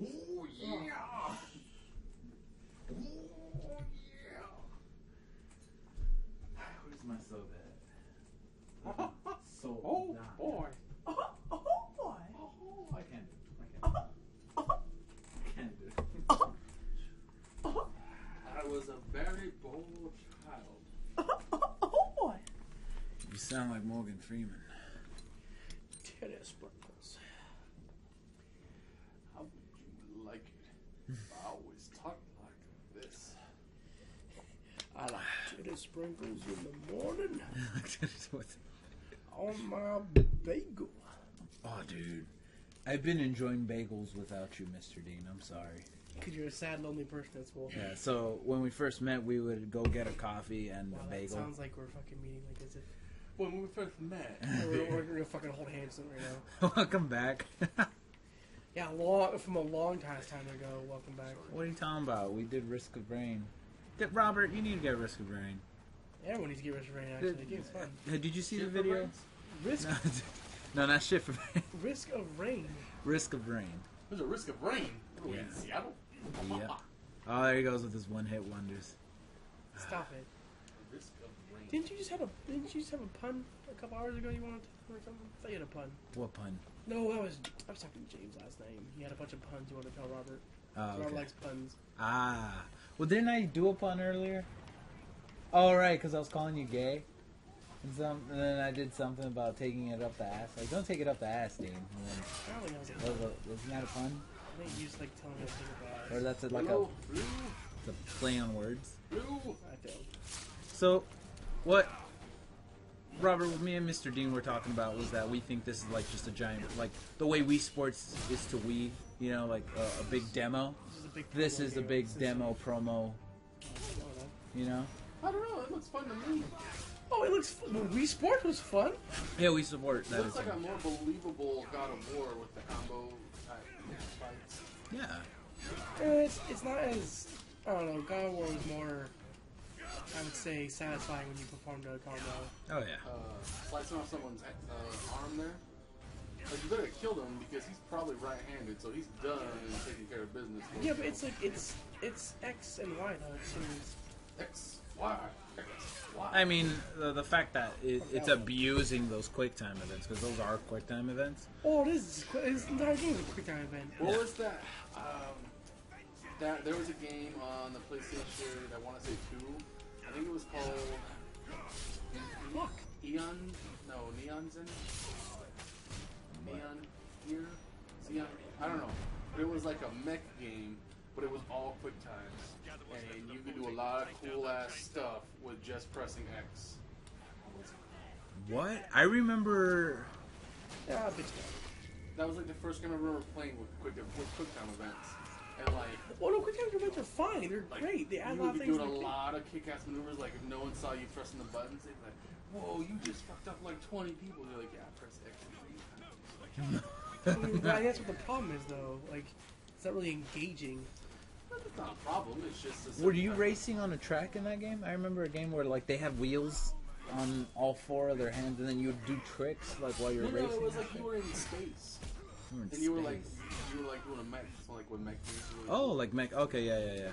Oh yeah! Oh yeah! Where's my soap at? Soap. Oh boy! Oh boy! Oh, I can't do it. I can't do it. I was a very bold child. Oh boy! You sound like Morgan Freeman. Titty sprinkles. How would you like it if I always talked like this? I like titty sprinkles in the morning on my bagel. Oh, dude. I've been enjoying bagels without you, Mr. Dean. I'm sorry. Because you're a sad, lonely person at school. Yeah, so when we first met, we would go get a coffee and Wow, a that bagel. sounds like we're fucking meeting like as if When we first met. we're gonna fucking hold hands right now. Welcome back. Yeah, from a long time ago. Welcome back. What are you talking about? We did Risk of Rain. Robert, you need to get Risk of Rain. Everyone needs to get Risk of Rain. Actually, the game's fun. Did you see the video? Risk, No, not shit for rain. Risk of Rain. Risk of Rain. There's a risk of rain. What are we in Yeah. Seattle? Yeah. Oh, there he goes with his one-hit wonders. Stop it. Risk of rain. Didn't you just have a pun a couple hours ago? You wanted to or something? I thought you had a pun. What pun? No, I was talking to James last night. He had a bunch of puns he wanted to tell Robert. Oh, Robert okay. likes puns. Ah. Well, didn't I do a pun earlier? Oh, right, because I was calling you gay. And then I did something about taking it up the ass. Like, don't take it up the ass, Dean. And then, I don't think I was like, wasn't that a pun? I think you just like telling me to think about it. Or that's like Blue, a play on words? blue. I failed. So, what Robert, what me and Mr. Dean were talking about was that we think this is like just a giant, like the way Wii Sports is to Wii, you know, like a big demo. This is a big Demo promo, you know? I don't know. It looks fun to me. Oh, it looks fun. Well, Wii Sports was fun. Yeah, we support It that. looks like a more believable God of War with the combo fights. Yeah. It's not as, I don't know, God of War was more, I would say, satisfying when you performed a combo. Oh, yeah. Slicing off someone's arm there. Like, you better kill him because he's probably right-handed, so he's done and taking care of business. Yeah, but it's like, it's X and Y though, it seems. X, Y, X, Y. I mean, the fact that it's abusing those QuickTime events, because those are QuickTime events. Oh, it is. This entire game is a quick time event. What was that? That there was a game on the PlayStation. I want to say 2. I think it was called Fuck. Eon. No, Neon Zen. Neon Gear. Xeon. I don't know. But it was like a mech game, but it was all quick times, and you could do a lot of cool ass stuff with just pressing X. What? I remember. Yeah, big stuff. That was like the first game I remember playing with quick time events, and like. Well, no, quick time events are fine. They're great. They add a You lot would of be things. doing a to the game. lot of kick-ass maneuvers. Like if no one saw you pressing the buttons, they'd be like, "Whoa, you just fucked up like 20 people." You're like, "Yeah, press X." I mean, that's what the problem is, though. Like, it's not really engaging. That's not a problem. It's just. Were you racing on a track in that game? I remember a game where like they had wheels on all 4 of their hands, and then you would do tricks like while you were racing. No, it was like you were in space, You were in and you were like space. doing a mech, so like with mech games. Really Oh, cool. like mech. Okay, yeah.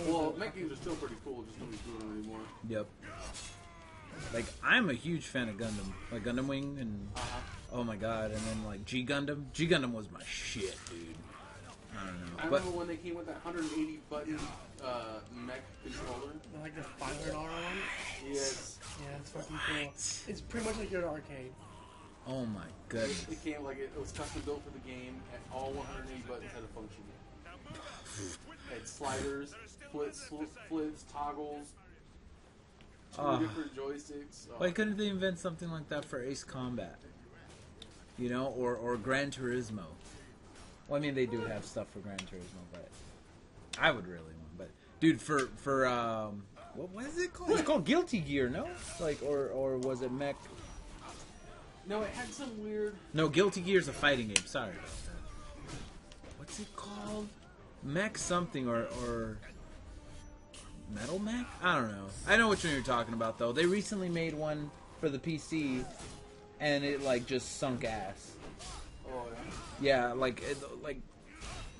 Well, mech games are still pretty cool. Just nobody's doing them anymore. Yep. Like I'm a huge fan of Gundam, like Gundam Wing, and oh my god, and then like G Gundam. G Gundam was my shit, dude. I don't know. I remember when they came with that 180 button mech controller. Like the $500 one. Yes. Yeah, it's fucking cool. It's pretty much like you're in an arcade. Oh my goodness. It came like it was custom built for the game, and all 180 buttons had a function. It had sliders, flips, toggles, two different joysticks. Why couldn't they invent something like that for Ace Combat? You know, or Gran Turismo. Well, I mean, they do have stuff for Gran Turismo, but I would really want. But dude, for what is it called? It's called Guilty Gear, no? Like, or was it Mech? No, it had some weird. No, Guilty Gear's a fighting game. Sorry. What's it called? Mech something or Metal Mech? I don't know. I know which one you're talking about though. They recently made one for the PC, and it like just sunk ass. Oh yeah. Yeah, like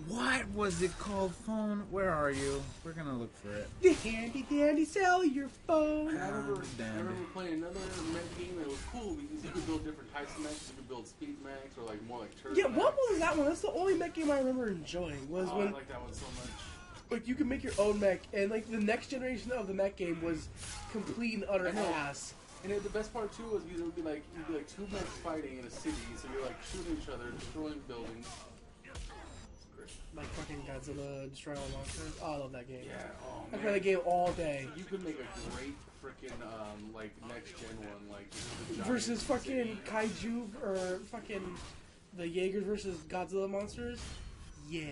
What was it called? Phone? Where are you? We're gonna look for it. The handy dandy cellular phone. And I remember Damn. playing another mech game that was cool because you could build different types of mechs. You could build speed mechs or like more like turret Yeah, mechs. what was that one? That's the only mech game I remember enjoying. Was Oh, when I like that one so much. like you could make your own mech, and like the next generation of the mech game was complete and utter I know. ass. And the best part too was there would be like you'd be like two mechs fighting in a city, so you're like shooting each other, destroying buildings. It's great. Like fucking Godzilla destroying all monsters. Oh, I love that game. Yeah. Oh I man. play that game all day. You could make a great freaking like next gen one, like the giant Versus fucking city. kaiju or fucking the Jaegers versus Godzilla monsters. Yeah.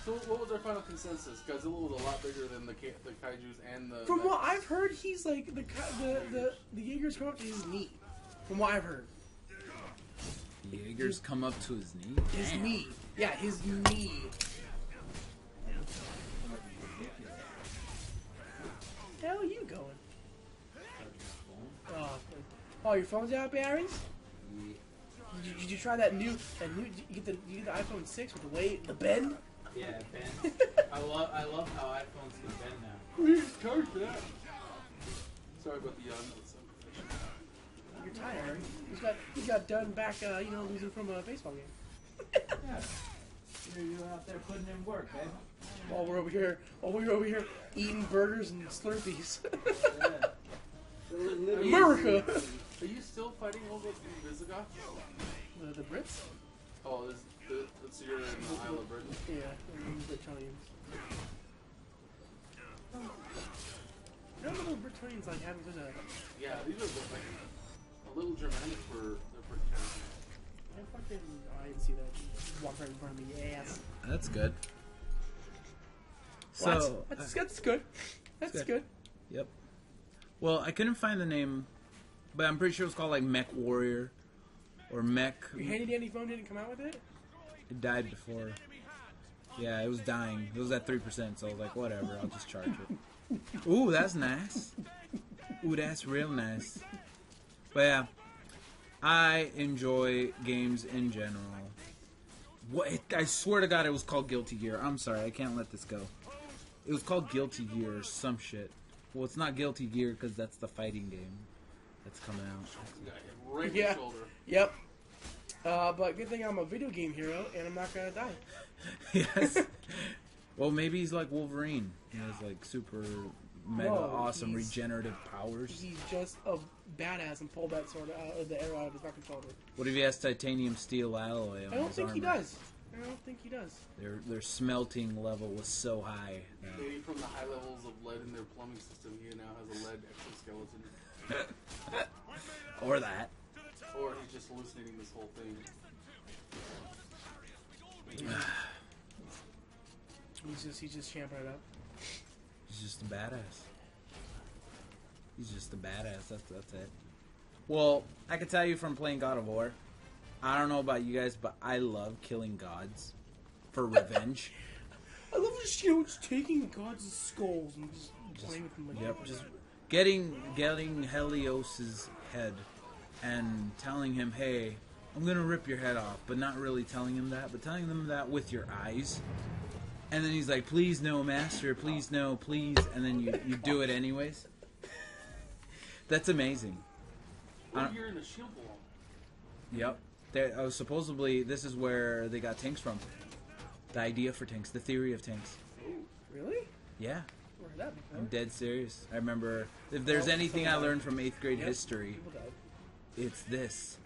So what was our final consensus? Godzilla was a lot bigger than the kaijus and the. From what mechs. I've heard, he's like the Jaegers come up to his knee. From what I've heard, Jaeger's come up to his knee. his Damn. knee. Yeah, his knee. Hell, are you going? Oh, your phone's out of batteries? Did you try that new? You get the iPhone 6 with the weight, the bend? Yeah, Ben. I love how iPhones can bend now. We charge for that. Sorry about the You're tired. He got done back, losing from a baseball game. Yeah. You're out there putting in work, man. While we're over here eating burgers and Slurpees. Yeah. America. Are you still fighting over the Visigoths? The Brits? Oh, so you're in the Isle of Britain. Yeah, the Britonians. I don't know the Britonians like having such a. Yeah, these are like a little Germanic for their British characters. I didn't see that. Walk right in front of me. Yes. That's good. Well, So that's good. That's good. good. Yep. Well, I couldn't find the name, but I'm pretty sure it's called like Mechwarrior or Mech. Your handy dandy phone didn't come out with it? It died before. Yeah, it was dying. It was at 3%, so I was like, whatever, I'll just charge it. Ooh, that's nice. Ooh, that's real nice. But yeah, I enjoy games in general. I swear to God, it was called Guilty Gear. I'm sorry, I can't let this go. It was called Guilty Gear or some shit. Well, it's not Guilty Gear because that's the fighting game that's coming out. You got hit right in Yeah. the shoulder. Yep. But good thing I'm a video game hero and I'm not gonna die. Yes. Well, maybe he's like Wolverine. He has like super mega No, awesome he's- regenerative powers. He's just a badass and pulled that sword out of the arrow out of his fucking shoulder. What if he has titanium steel alloy on I don't his think he armor? does. I don't think he does. Their smelting level was so high. Maybe from the high levels of lead in their plumbing system, he now has a lead exoskeleton. Or that. Or he's just hallucinating this whole thing. He's just champing it up. He's just a badass. He's just a badass. That's it. Well, I can tell you from playing God of War. I don't know about you guys, but I love killing gods for revenge. I love just just taking God's skulls and just playing with them like Yep, just getting Helios's head and telling him, "Hey, I'm gonna rip your head off," but not really telling him that, but telling them that with your eyes. And then he's like, "Please no, master, please no, please," and then you do it anyways. That's amazing. What year in the shield belong? Yep. Supposedly, this is where they got tanks from. The idea for tanks, the theory of tanks. Really? Yeah, Where did that I'm before? dead serious. I remember, if there's anything I learned from 8th grade history, People died. it's this.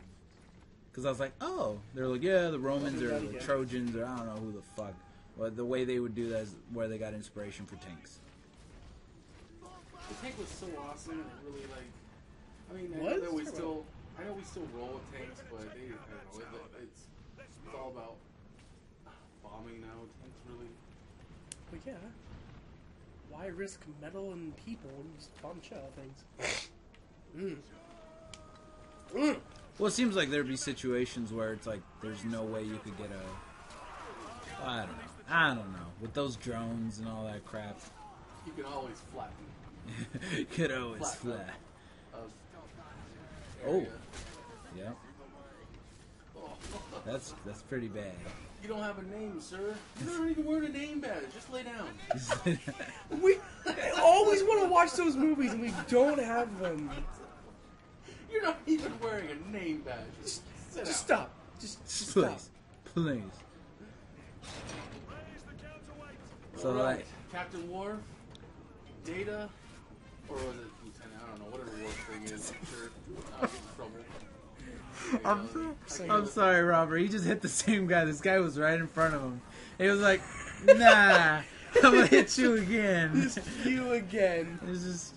Because I was like, oh, they're like, yeah, the Romans or the Trojans or I don't know who the fuck. But the way they would do that is where they got inspiration for tanks. The tank was so awesome and it really like. I mean, I What? know that we still roll with tanks, but I don't know, it's all about bombing now. Tanks really. But yeah, why risk metal and people when you just bomb shit out of things? Well, it seems like there'd be situations where it's like there's no way you could get a. I don't know. With those drones and all that crap, You can always flatten. you could always Flat. fly. Of Oh. area. Yeah. Oh. That's pretty bad. You don't have a name, sir. You're not even wearing a name badge. Just lay down. We always want to watch those movies and we don't have them. You're not even wearing a name badge. Just sit Just down. stop. Just stop. Please. So Alright, like, Captain Worf, Data, or was it Lieutenant? I don't know. Whatever Worf's thing is. I'm sure I'll get in trouble. I'm sorry, Robert. He just hit the same guy. This guy was right in front of him. He was like, "Nah, I'm gonna hit you again." Just you again. It's just,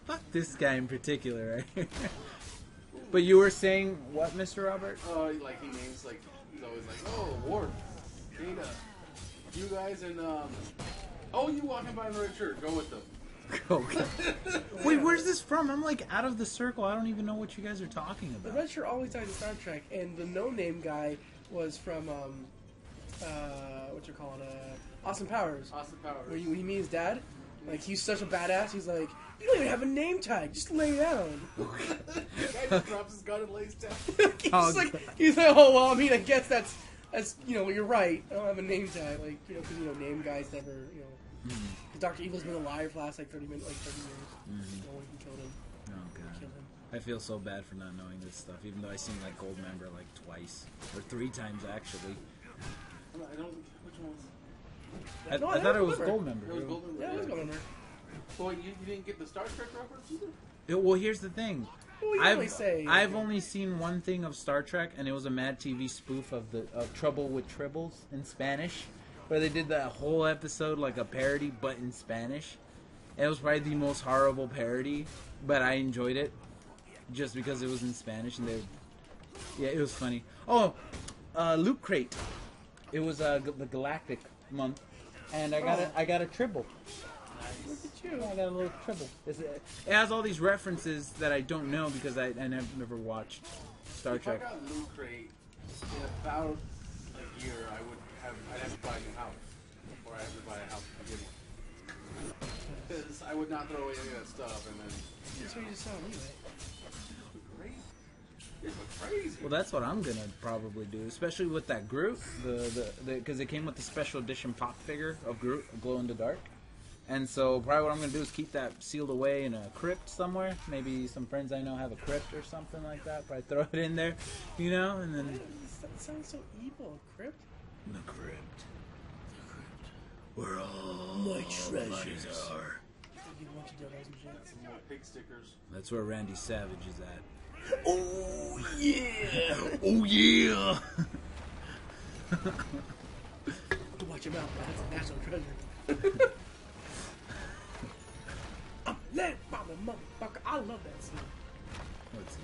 fuck this guy in particular, right? But you were saying what, Mr. Robert? Like he names like he's always like, oh, Worf, Data, you guys, and oh, you walking by in the red shirt. Go with them. Okay. Wait, where's this from? I'm like out of the circle. I don't even know what you guys are talking The about. Red Shirt always died in Star Trek, and the no-name guy was from Austin Powers. Austin Powers. When he meets his dad, like he's such a badass. He's like, you don't even have a name tag. Just lay down. The guy just drops his gun and lays down. he's like, oh well. I mean, I guess that's you're right. I don't have a name tag, like because name guys never Because Dr. Evil's been alive for the last 30 years. No one can kill him. Oh god. Kill him. I feel so bad for not knowing this stuff, even though I seen like Gold Member like twice or 3 times actually. I don't. Which one was it? I I thought it don't was remember. Gold Member. It was Golden. Yeah, it was Gold Member. So wait, you didn't get the Star Trek reference either? Well, here's the thing. Well, you always say. I've only seen one thing of Star Trek, and it was a Mad TV spoof of Trouble with Tribbles in Spanish, where they did that whole episode like a parody, but in Spanish. It was probably the most horrible parody, but I enjoyed it just because it was in Spanish, and it was funny. Oh, Loot Crate. It was the Galactic month, and I got a Tribble. Look at you. I got a little Tribble. It has all these references that I don't know because I never watched Star Trek. If I got Loot Crate in about a year, I'd have to buy a new house, or I'd have to buy a house to begin with. Because I would not throw away any of that stuff, and then That's what you just saw anyway. it was crazy. Well, that's what I'm gonna probably do, especially with that Groot, because it came with the special edition pop figure of Groot, Glow in the Dark, and so probably what I'm gonna do is keep that sealed away in a crypt somewhere. Maybe some friends I know have a crypt or something like that. Probably throw it in there, and then That sounds so evil. Crypt? the crypt, where all My treasures are. You want to do those and shit. Some more pig stickers. That's where Randy Savage is at. Oh yeah! Oh yeah! Watch your mouth, man. That's a national treasure. I'm led by the motherfucker. I love that scene. What's it?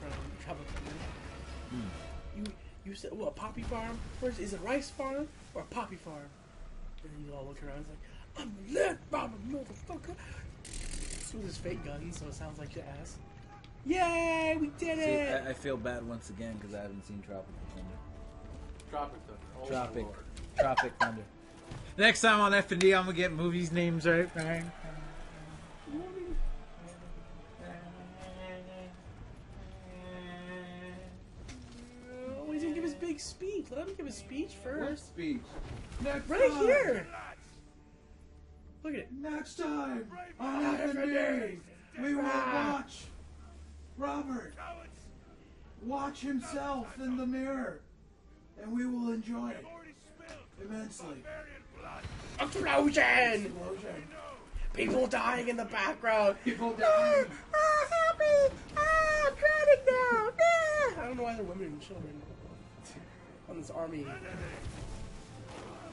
From Trouble Thunder. You said, what, a poppy farm? First, is it a rice farm or a poppy farm? And then you all look around, it's like, I'm led by the motherfucker. With his fake gun, so it sounds like your ass. Yay, we did See, it! I feel bad once again because I haven't seen Tropic Thunder. Tropic Thunder. Oh, Tropic. my Lord. Tropic Thunder. Next time on FnD, I'm gonna get movies names right. Oh, he's gonna give his big speech. Let him give his speech first. speech? Next Right here! Look at it. Next time on FnD, we will watch Robert watch himself in the mirror, and we will enjoy it immensely. Explosion! People dying in the background. People dying. Help me! I'm drowning now! I don't know why they're women and children on this army.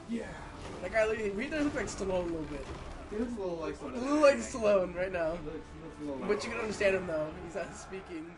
Yeah. That guy, he does look like Stallone a little bit. He looks a little like A something. little like Stallone right now. Looks a little But you can understand him though. He's not speaking.